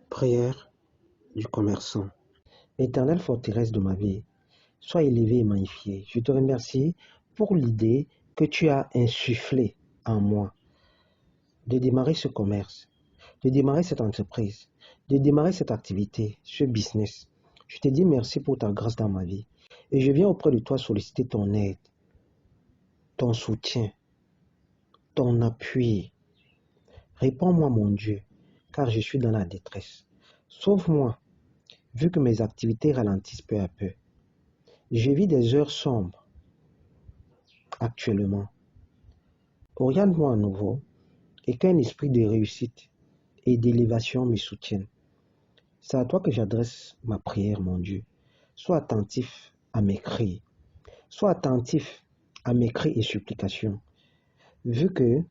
Prière du commerçant. Éternelle forteresse de ma vie, sois élevé et magnifié. Je te remercie pour l'idée que tu as insufflée en moi de démarrer ce commerce, de démarrer cette entreprise, de démarrer cette activité, ce business. Je te dis merci pour ta grâce dans ma vie. Et je viens auprès de toi solliciter ton aide, ton soutien, ton appui. Réponds-moi, mon Dieu, car je suis dans la détresse. Sauve-moi, vu que mes activités ralentissent peu à peu. Je vis des heures sombres actuellement. Oriente-moi à nouveau et qu'un esprit de réussite et d'élévation me soutienne. C'est à toi que j'adresse ma prière, mon Dieu. Sois attentif à mes cris. Sois attentif à mes cris et supplications. Vu que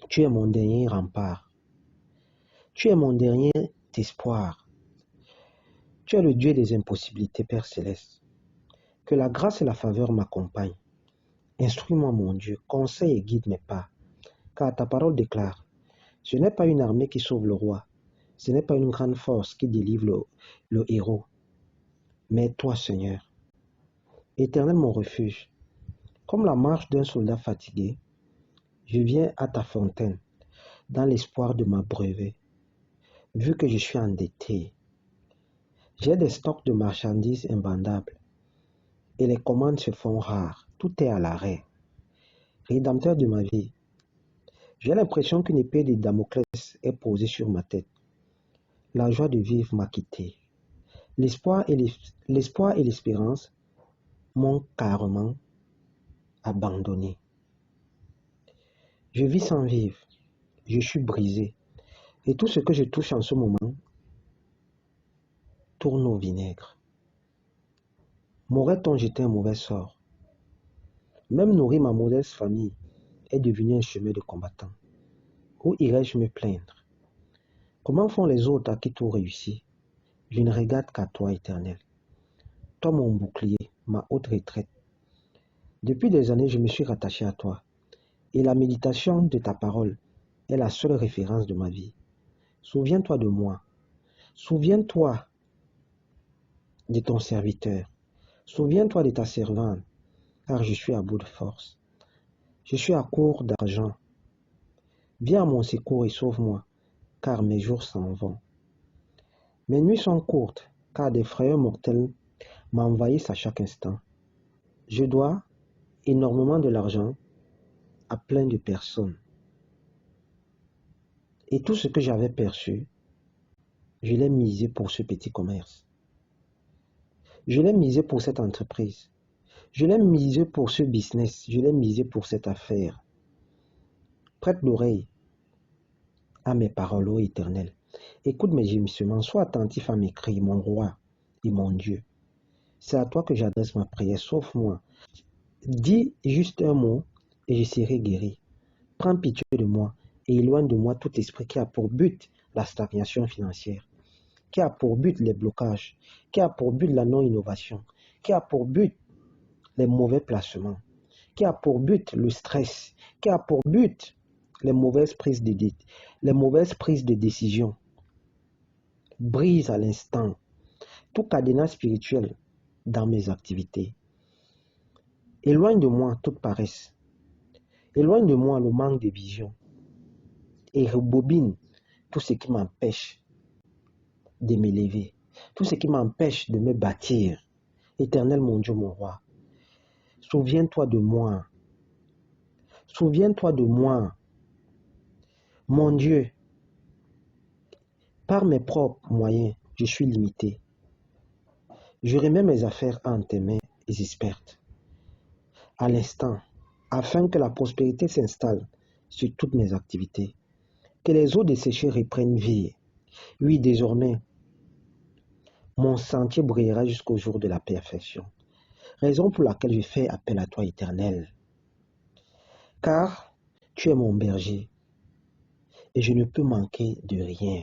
tu es mon dernier rempart. Tu es mon dernier espoir. Tu es le Dieu des impossibilités, Père Céleste. Que la grâce et la faveur m'accompagnent. Instruis-moi, mon Dieu, conseille et guide mes pas. Car ta parole déclare, ce n'est pas une armée qui sauve le roi, ce n'est pas une grande force qui délivre le héros, mais toi, Seigneur, éternel mon refuge. Comme la marche d'un soldat fatigué, je viens à ta fontaine, dans l'espoir de m'abreuver, vu que je suis endetté. J'ai des stocks de marchandises invendables, et les commandes se font rares, tout est à l'arrêt. Rédempteur de ma vie, j'ai l'impression qu'une épée de Damoclès est posée sur ma tête. La joie de vivre m'a quitté. L'espoir et l'espérance m'ont carrément abandonné. Je vis sans vivre, je suis brisé. Et tout ce que je touche en ce moment tourne au vinaigre. M'aurait-on jeté un mauvais sort? Même nourrir ma modeste famille est devenu un chemin de combattant. Où irais-je me plaindre? Comment font les autres à qui tout réussit? Je ne regarde qu'à toi, Éternel. Toi, mon bouclier, ma haute retraite. Depuis des années, je me suis rattaché à toi. Et la méditation de ta parole est la seule référence de ma vie. Souviens-toi de moi. Souviens-toi de ton serviteur. Souviens-toi de ta servante, car je suis à bout de force. Je suis à court d'argent. Viens à mon secours et sauve-moi, car mes jours s'en vont. Mes nuits sont courtes, car des frayeurs mortels m'envahissent à chaque instant. Je dois énormément de l'argent à plein de personnes. Et tout ce que j'avais perçu, je l'ai misé pour ce petit commerce. Je l'ai misé pour cette entreprise. Je l'ai misé pour ce business. Je l'ai misé pour cette affaire. Prête l'oreille à mes paroles, ô Éternel. Écoute mes gémissements. Sois attentif à mes cris, mon roi et mon Dieu. C'est à toi que j'adresse ma prière. Sauve-moi. Dis juste un mot et je serai guéri. Prends pitié de moi et éloigne de moi tout esprit qui a pour but la stagnation financière, qui a pour but les blocages, qui a pour but la non-innovation, qui a pour but les mauvais placements, qui a pour but le stress, qui a pour but les mauvaises prises de décision. Brise à l'instant tout cadenas spirituel dans mes activités. Éloigne de moi toute paresse. Éloigne de moi le manque de vision. Et rebobine tout ce qui m'empêche de m'élever, tout ce qui m'empêche de me bâtir. Éternel mon Dieu, mon roi, souviens-toi de moi. Souviens-toi de moi. Mon Dieu, par mes propres moyens, je suis limité. Je remets mes affaires entre tes mains expertes à l'instant, afin que la prospérité s'installe sur toutes mes activités. Que les eaux desséchées reprennent vie. Oui, désormais, mon sentier brillera jusqu'au jour de la perfection. Raison pour laquelle je fais appel à toi, Éternel. Car tu es mon berger et je ne peux manquer de rien.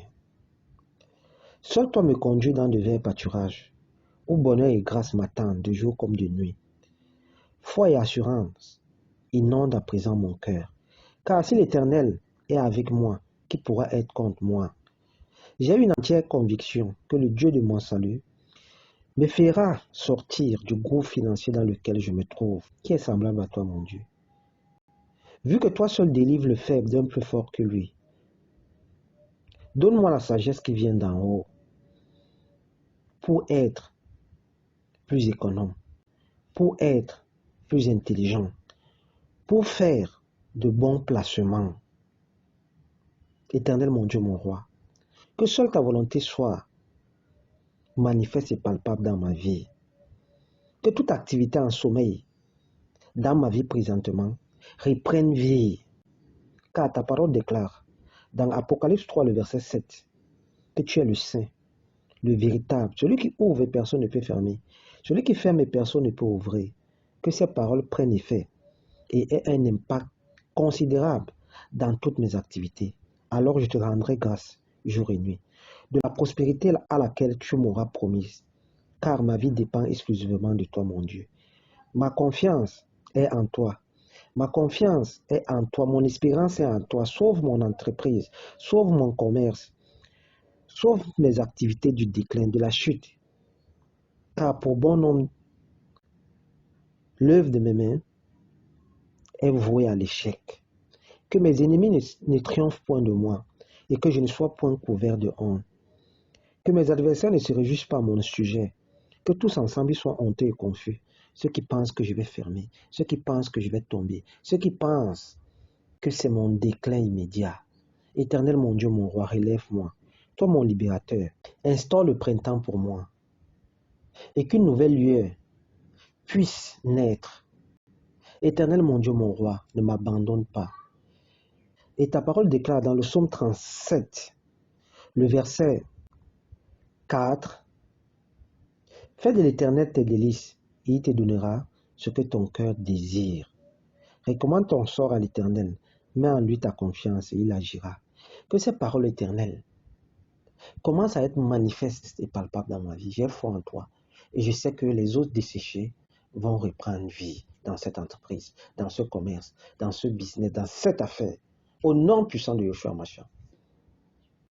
Seul toi me conduis dans de verts pâturages, où bonheur et grâce m'attendent de jour comme de nuit. Foi et assurance inondent à présent mon cœur. Car si l'Éternel est avec moi, qui pourra être contre moi? J'ai une entière conviction que le Dieu de mon salut me fera sortir du gouffre financier dans lequel je me trouve, qui est semblable à toi, mon Dieu. Vu que toi seul délivres le faible d'un plus fort que lui, donne-moi la sagesse qui vient d'en haut pour être plus économe, pour être plus intelligent, pour faire de bons placements. Éternel mon Dieu, mon roi, que seule ta volonté soit manifeste et palpable dans ma vie. Que toute activité en sommeil dans ma vie présentement reprenne vie. Car ta parole déclare dans Apocalypse 3, le verset 7, que tu es le Saint, le véritable, celui qui ouvre et personne ne peut fermer, celui qui ferme et personne ne peut ouvrir. Que ces paroles prennent effet et aient un impact considérable dans toutes mes activités. Alors je te rendrai grâce jour et nuit de la prospérité à laquelle tu m'auras promise, car ma vie dépend exclusivement de toi, mon Dieu. Ma confiance est en toi. Ma confiance est en toi. Mon espérance est en toi. Sauve mon entreprise. Sauve mon commerce. Sauve mes activités du déclin, de la chute. Car pour bon nombre, l'œuvre de mes mains est vouée à l'échec. Que mes ennemis ne triomphent point de moi et que je ne sois point couvert de honte. Que mes adversaires ne se réjouissent pas à mon sujet. Que tous ensemble soient honteux et confus. Ceux qui pensent que je vais fermer, ceux qui pensent que je vais tomber, ceux qui pensent que c'est mon déclin immédiat. Éternel mon Dieu, mon roi, relève-moi. Toi mon libérateur, instaure le printemps pour moi et qu'une nouvelle lueur puisse naître. Éternel mon Dieu, mon roi, ne m'abandonne pas. Et ta parole déclare dans le psaume 37, le verset 4, fais de l'Éternel tes délices et il te donnera ce que ton cœur désire. Recommande ton sort à l'Éternel, mets en lui ta confiance et il agira. Que ces paroles éternelles commencent à être manifestes et palpables dans ma vie. J'ai foi en toi et je sais que les eaux desséchées vont reprendre vie dans cette entreprise, dans ce commerce, dans ce business, dans cette affaire. Au nom puissant de Yeshua Mashiach.